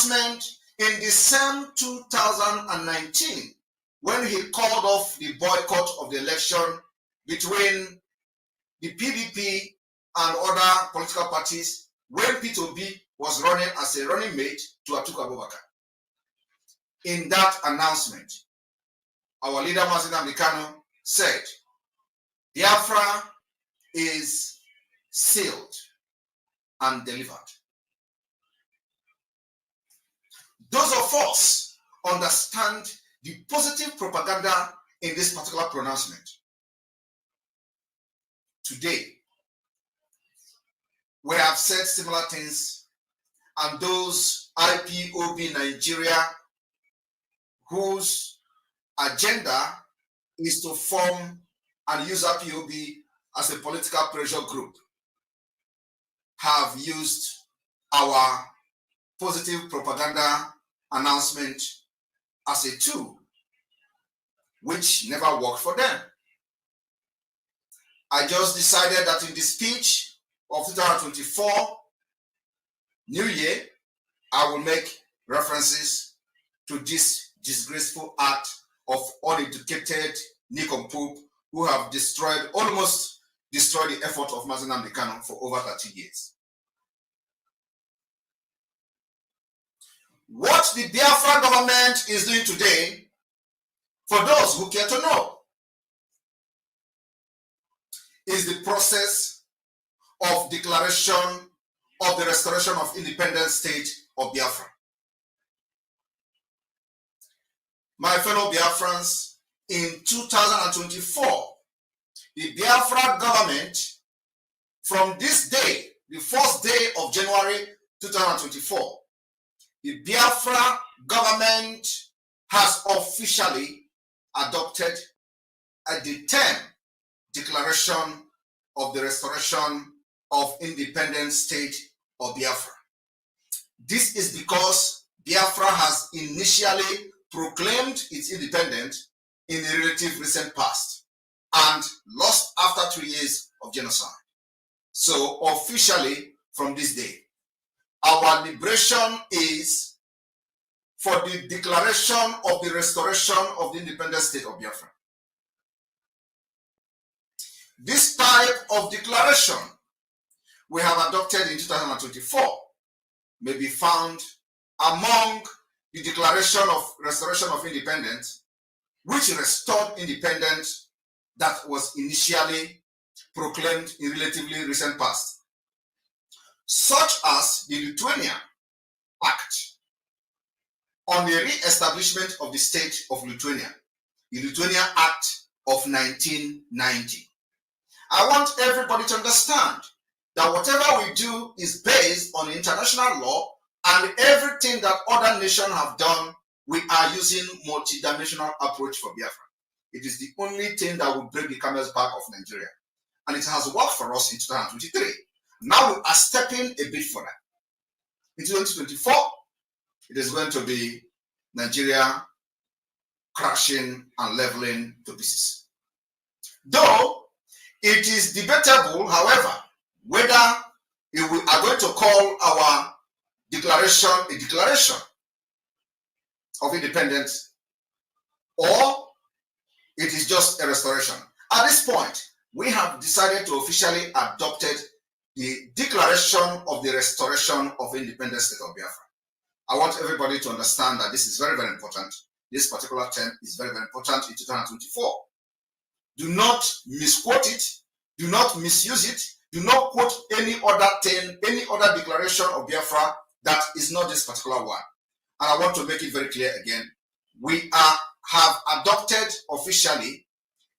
pronouncement in December 2019, when he called off the boycott of the election between the PDP and other political parties, when Peter Obi was running as a running mate to Atiku Abubakar. In that announcement, our leader, Mazi Nnamdi Kanu, said, Biafra is sealed and delivered. Those of us understand the positive propaganda in this particular pronouncement. Today, we have said similar things, and those IPOB Nigeria whose agenda is to form and use IPOB as a political pressure group have used our positive propaganda announcement as a tool which never worked for them. I just decided that in the speech of 2024 New Year, I will make references to this disgraceful act of uneducated nincompoop who have almost destroyed the effort of Mazi Nnamdi Kanu for over 30 years. What the Biafran government is doing today, for those who care to know, is the process of declaration of the restoration of independent state of Biafra. My fellow Biafrans, in 2024, the Biafra government, from this day, the first day of January 2024, the Biafra government has officially adopted the 10th declaration of the restoration of independent state of Biafra. This is because Biafra has initially proclaimed its independence in the relative recent past and lost after 3 years of genocide. So officially from this day, our liberation is for the declaration of the restoration of the independent state of Biafra. This type of declaration we have adopted in 2024 may be found among the Declaration of Restoration of Independence, which restored independence that was initially proclaimed in relatively recent past, such as the Lithuania Act on the re-establishment of the state of Lithuania, the Lithuania Act of 1990. I want everybody to understand that whatever we do is based on international law, and everything that other nations have done, we are using multidimensional approach for Biafra. It is the only thing that will break the camel's back of Nigeria. And it has worked for us in 2023. Now we are stepping a bit further. In 2024, it is going to be Nigeria crashing and leveling to pieces. Though it is debatable, however, whether we are going to call our declaration a declaration of independence or it is just a restoration. At this point, we have decided to officially adopted the declaration of the restoration of independent state of Biafra. I want everybody to understand that this is very, very important. This particular term is very, very important in 2024. Do not misquote it. Do not misuse it. Do not quote any other thing, any other declaration of Biafra that is not this particular one. And I want to make it very clear again. We have adopted officially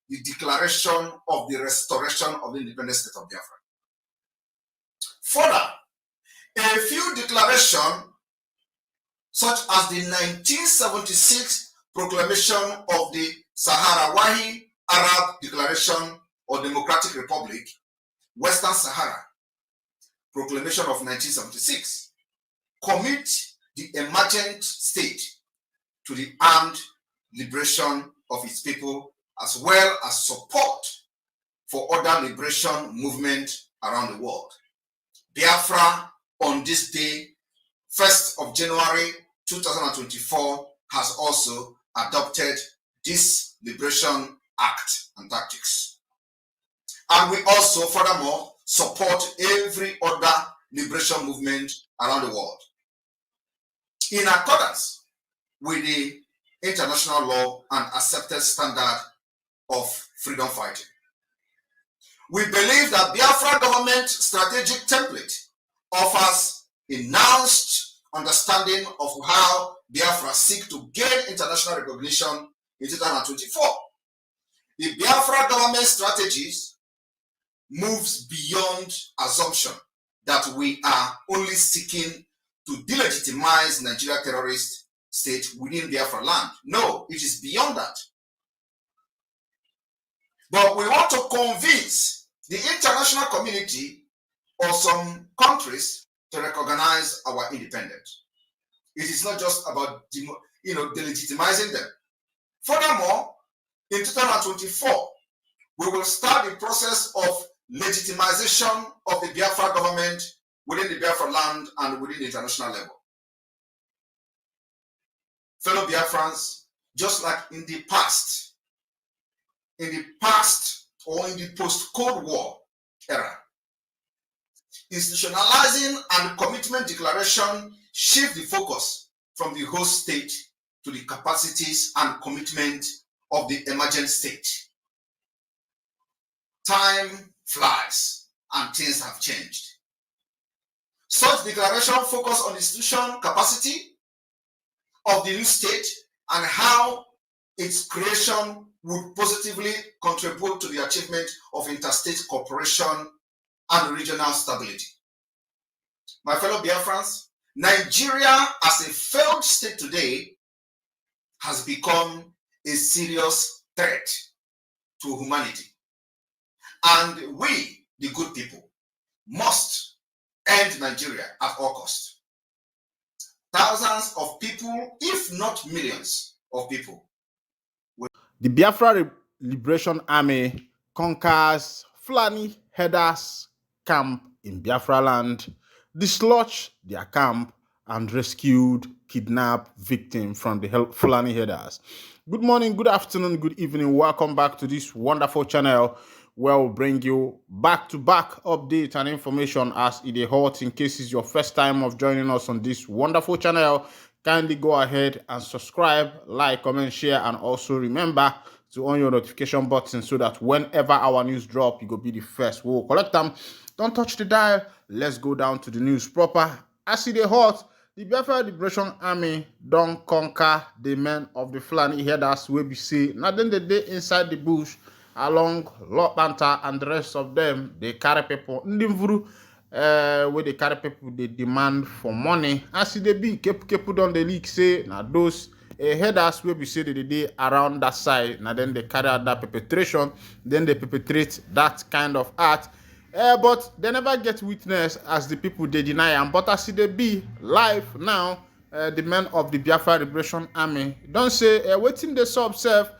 the declaration of the restoration of the independent state of Biafra. Further, a few declarations such as the 1976 proclamation of the Sahrawi Arab Declaration or Democratic Republic, Western Sahara, proclamation of 1976, commit the emergent state to the armed liberation of its people, as well as support for other liberation movements around the world. Biafra, on this day, 1st of January 2024 has also adopted this Liberation Act and tactics. And we also, furthermore, support every other liberation movement around the world in accordance with the international law and accepted standard of freedom fighting. We believe that Biafra government strategic template offers a nuanced understanding of how Biafra seek to gain international recognition in 2024. The Biafra government strategies moves beyond assumption that we are only seeking to delegitimize Nigeria terrorist state within Biafra land. No, it is beyond that. But we want to convince the international community or some countries to recognize our independence. It is not just about delegitimizing them. Furthermore, in 2024, we will start the process of legitimization of the Biafra government within the Biafra land and within the international level. Fellow Biafrans, just like in the past or in the post-Cold War era, institutionalizing and commitment declaration shift the focus from the host state to the capacities and commitment of the emergent state. Time flies and things have changed. Such declaration focus on the institution capacity of the new state and how its creation would positively contribute to the achievement of interstate cooperation and regional stability. My fellow Biafrans, Nigeria as a failed state today has become a serious threat to humanity. And we, the good people, must end Nigeria at all costs. Thousands of people, if not millions of people. The Biafra Liberation Army conquers Fulani Herders camp in Biafra land, dislodged their camp, and rescued kidnapped victim from the Fulani Herders. Good morning, good afternoon, good evening. Welcome back to this wonderful channel where we'll bring you back-to-back updates and information as it is hot. In case it's your first time of joining us on this wonderful channel, kindly go ahead and subscribe, like, comment, share, and also remember to on your notification button so that whenever our news drop, you go be the first. We'll collect them. Don't touch the dial. Let's go down to the news proper. As it is hot, the Biafra Liberation Army don't conquer the men of the Fulani Herders wey be say now then the day inside the bush along Lord Panther and the rest of them. They carry people where they carry people, they demand for money. As they be keep on the leak say now those headers will be say they around that side. Now then they carry out that perpetration, then they perpetrate that kind of act. But they never get witness as the people they deny them. But as they be live now, the men of the Biafra Liberation Army don't say waiting they so observe.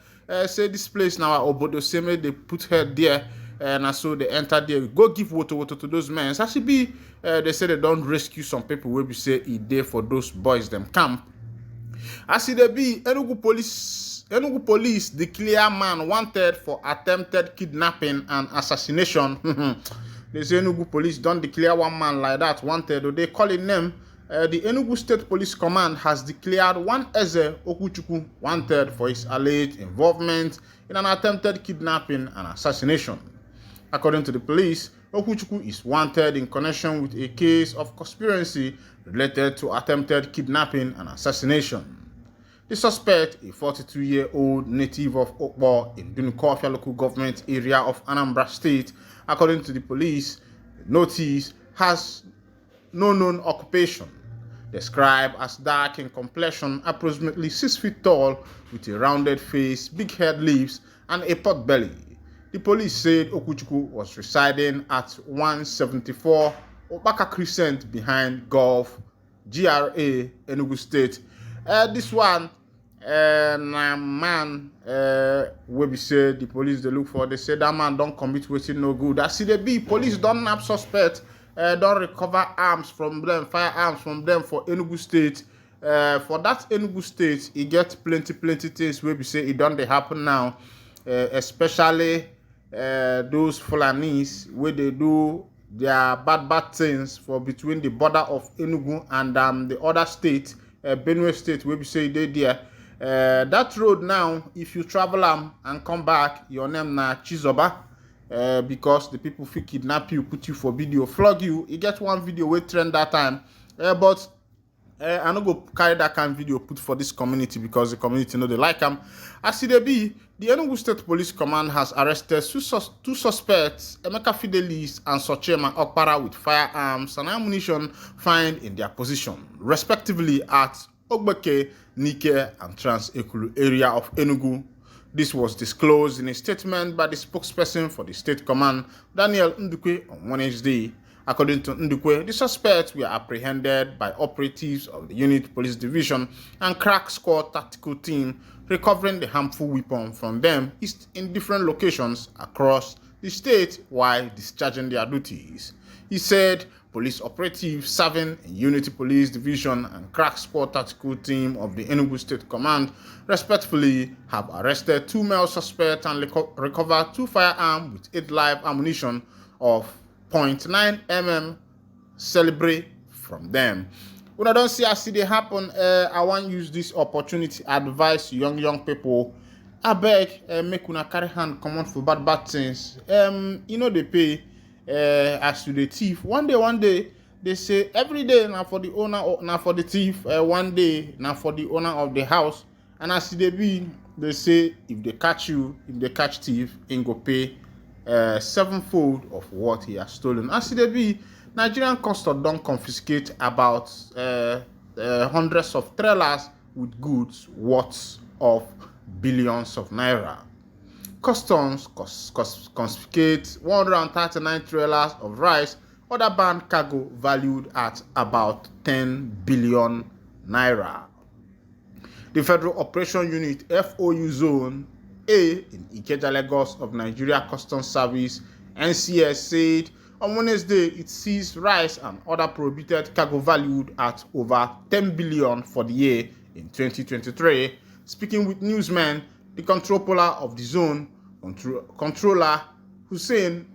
Say this place now, Obodo same they put her there, and so they enter there. Go give water to those men. As she be, they say they don't rescue some people. Where we say it there for those boys them camp. As they be, Enugu police declare man wanted for attempted kidnapping and assassination. They say Enugu police don't declare one man like that wanted, or they call it name. The Enugu State Police Command has declared one Eze Okuchukwu wanted for his alleged involvement in an attempted kidnapping and assassination. According to the police, Okuchukwu is wanted in connection with a case of conspiracy related to attempted kidnapping and assassination. The suspect, a 42-year-old native of Ekpa in Dunukofia local government area of Anambra State, according to the police, notice has no known occupation, described as dark in complexion, approximately 6 feet tall, with a rounded face, big head lips, and a pot belly. The police said Okuchukwu was residing at 174 Opaka Crescent behind Gulf, GRA, Enugu State. This one, man, where we say the police they look for, they say that man don't commit waiting no good. As they be, police don't nab suspect. don't recover arms from them, firearms from them for Enugu State. For that Enugu State, it gets plenty things where we say it don't they happen now, especially those Fulanis where they do their bad things for between the border of Enugu and the other state, Benue State, where we say they there. That road now, if you travel and come back, your name na Chizoba. Because the people fit kidnap you, put you for video, flog you. You get one video wey trend that time, but I no go carry that kind of video put for this community because the community know they like them. As it be, the Enugu State Police Command has arrested two suspects, Emeka Fidelis and Sochema Okpara, with firearms and ammunition found in their possession, respectively at Ogbeke, Nike, and Trans-Ekulu area of Enugu. This was disclosed in a statement by the spokesperson for the State Command, Daniel Ndukwe, on Wednesday. According to Ndukwe, the suspects were apprehended by operatives of the Unit Police Division and Crack Squad Tactical Team, recovering the harmful weapon from them in different locations across the state while discharging their duties. He said police operatives serving in Unity Police Division and Crack Squad Tactical Team of the Enugu State Command respectively have arrested 2 male suspects and recovered 2 firearms with 8 live ammunition of .9 mm calibre from them. When I don't see as they happen, I want to use this opportunity to advise young people. I beg, make una carry hand come on for bad things. They pay as to the thief. One day, they say every day now for the owner or now for the thief. One day now for the owner of the house. And as they be, they say if they catch thief, he go pay 7-fold of what he has stolen. As they be, Nigerian Customs don't confiscate about hundreds of trailers with goods worth of billions of naira. Customs confiscate 139 trailers of rice, other banned cargo valued at about 10 billion naira. The Federal Operation Unit FOU Zone A in Ikeja, Lagos of Nigeria Customs Service NCS said on Wednesday it seized rice and other prohibited cargo valued at over 10 billion for the year in 2023. Speaking with newsmen, the controller of the zone, Controller Hussein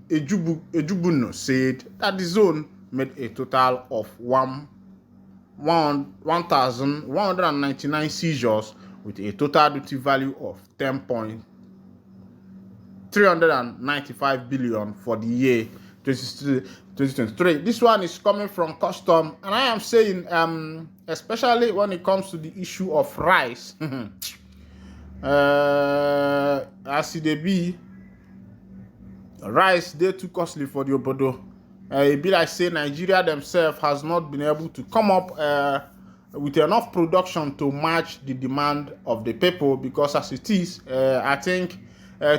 Ejubuno, said that the zone made a total of 1,199 seizures with a total duty value of 10.395 billion for the year 2023. This one is coming from custom, and I am saying, especially when it comes to the issue of rice. As it be, rice they too costly for the obodo. It be like say Nigeria themselves has not been able to come up with enough production to match the demand of the people, because as it is, I think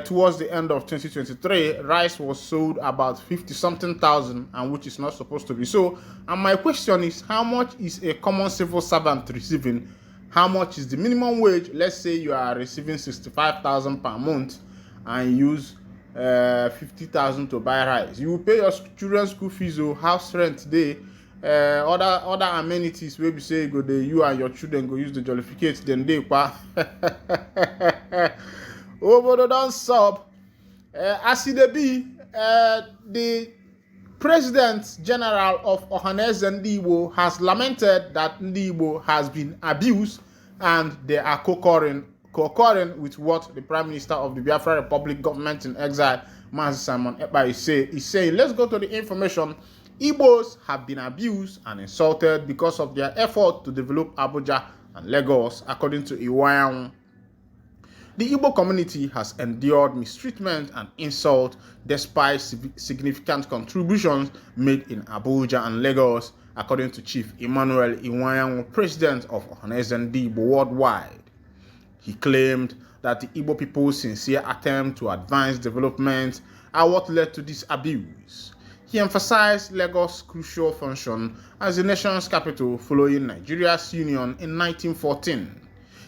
towards the end of 2023, rice was sold about 50-something thousand, and which is not supposed to be so. And my question is, how much is a common civil servant receiving? How much is the minimum wage? Let's say you are receiving 65,000 per month and use 50,000 to buy rice. You will pay your children's school fees or house rent day, other amenities where we say go there, you and your children go use the jollificate, then they oh, but don't stop. As it be, the President General of Ohaneze Ndigbo has lamented that Ndigbo has been abused, and they are concurring with what the Prime Minister of the Biafra Republic government in exile, Mazi Simon Ekpa, is saying. Let's go to the information. Igbos have been abused and insulted because of their effort to develop Abuja and Lagos, according to Iwayan. The Igbo community has endured mistreatment and insult despite significant contributions made in Abuja and Lagos, according to Chief Emmanuel Iwayan, president of Ohaneze Ndigbo worldwide. He claimed that the Igbo people's sincere attempt to advance development are what led to this abuse. He emphasized Lagos' crucial function as the nation's capital following Nigeria's union in 1914.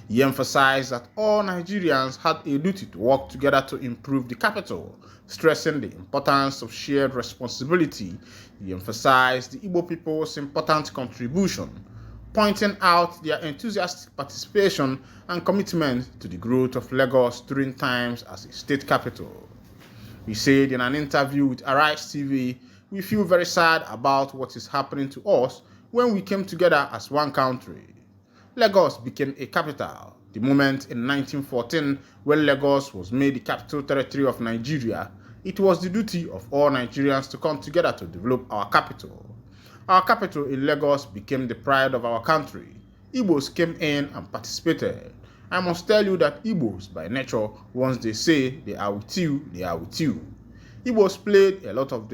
He emphasized that all Nigerians had a duty to work together to improve the capital, stressing the importance of shared responsibility. He emphasized the Igbo people's important contribution, pointing out their enthusiastic participation and commitment to the growth of Lagos during times as a state capital. He said in an interview with Arise TV, "We feel very sad about what is happening to us when we came together as one country. Lagos became a capital. The moment in 1914 when Lagos was made the capital territory of Nigeria, it was the duty of all Nigerians to come together to develop our capital. Our capital in Lagos became the pride of our country. Igbos came in and participated. I must tell you that Igbos, by nature, once they say they are with you, they are with you. Igbos played a lot of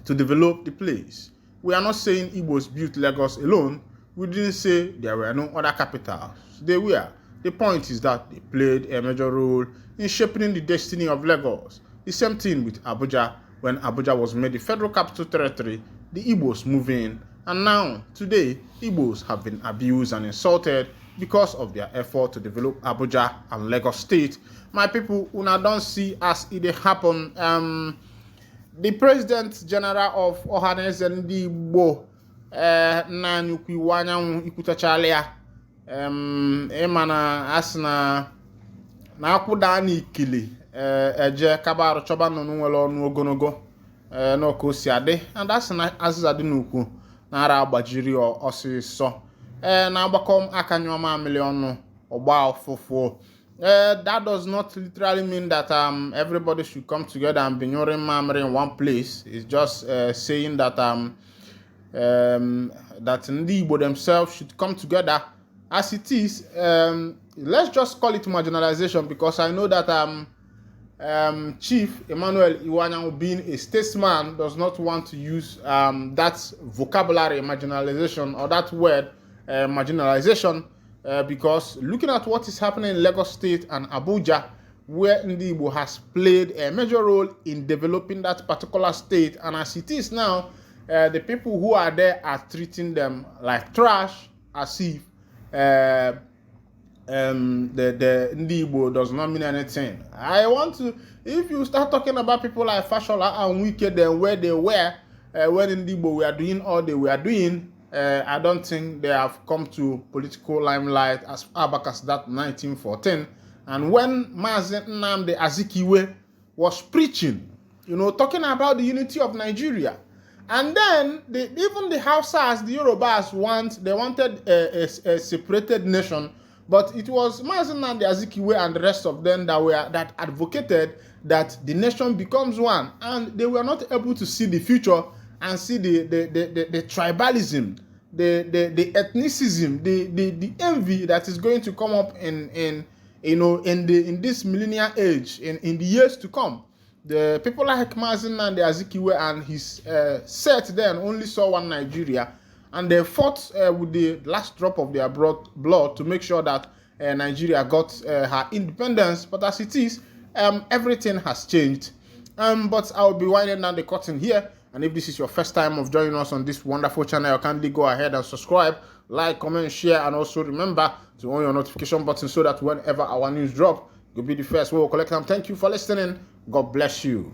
to develop the place. We are not saying Igbos built Lagos alone. We didn't say there were no other capitals. They were. The point is that they played a major role in shaping the destiny of Lagos. The same thing with Abuja. When Abuja was made the federal capital territory, the Igbos moved in. And now, today, Igbos have been abused and insulted because of their effort to develop Abuja and Lagos State. My people, una don't see as it happen. The President General of Ohaneze Ndi Igbo na nnukwu iwu anyanwụ ikwutachala ya ịma na asị na akwụda n'ikili eje kabarụ chọba nnụnụ nwere ọnụ ogologo n'oka o si adị and asị na azịza dị n'ukwu na-ara agbajiri ọsịsọ na-agbakọ aka nyụọ mamịrị ọnụ ọgba ọfụfụ. That does not literally mean that everybody should come together and be nyuring mamịrị in one place. It's just saying that that Ndi Igbo themselves should come together as it is. Let's just call it marginalization, because I know that Chief Emmanuel Iwanyanwu, being a statesman, does not want to use that vocabulary marginalization or that word marginalization, because looking at what is happening in Lagos State and Abuja, where Ndi Igbo has played a major role in developing that particular state, and as it is now, the people who are there are treating them like trash, as if the Ndi Igbo does not mean anything. I want to, if you start talking about people like Fashola and Wicked and where they were when Ndi Igbo were doing all they were doing, I don't think they have come to political limelight as far back as that 1914. And when Mazi Nnamdi Azikiwe was preaching, talking about the unity of Nigeria, and then even the Hausas, the Yorubas wanted a separated nation, but it was Mazi Nnamdi Azikiwe and the rest of them that advocated that the nation becomes one, and they were not able to see the future and see the tribalism, the ethnicism, the envy that is going to come up in this millennial age, in the years to come. The people like Mazi Nnamdi Azikiwe and his set then only saw one Nigeria, and they fought with the last drop of their blood to make sure that Nigeria got her independence. But as it is, everything has changed. But I'll be winding down the curtain here. And if this is your first time of joining us on this wonderful channel, kindly go ahead and subscribe, like, comment, share, and also remember to on your notification button so that whenever our news drop, you'll be the first. We'll collect them. Thank you for listening. God bless you.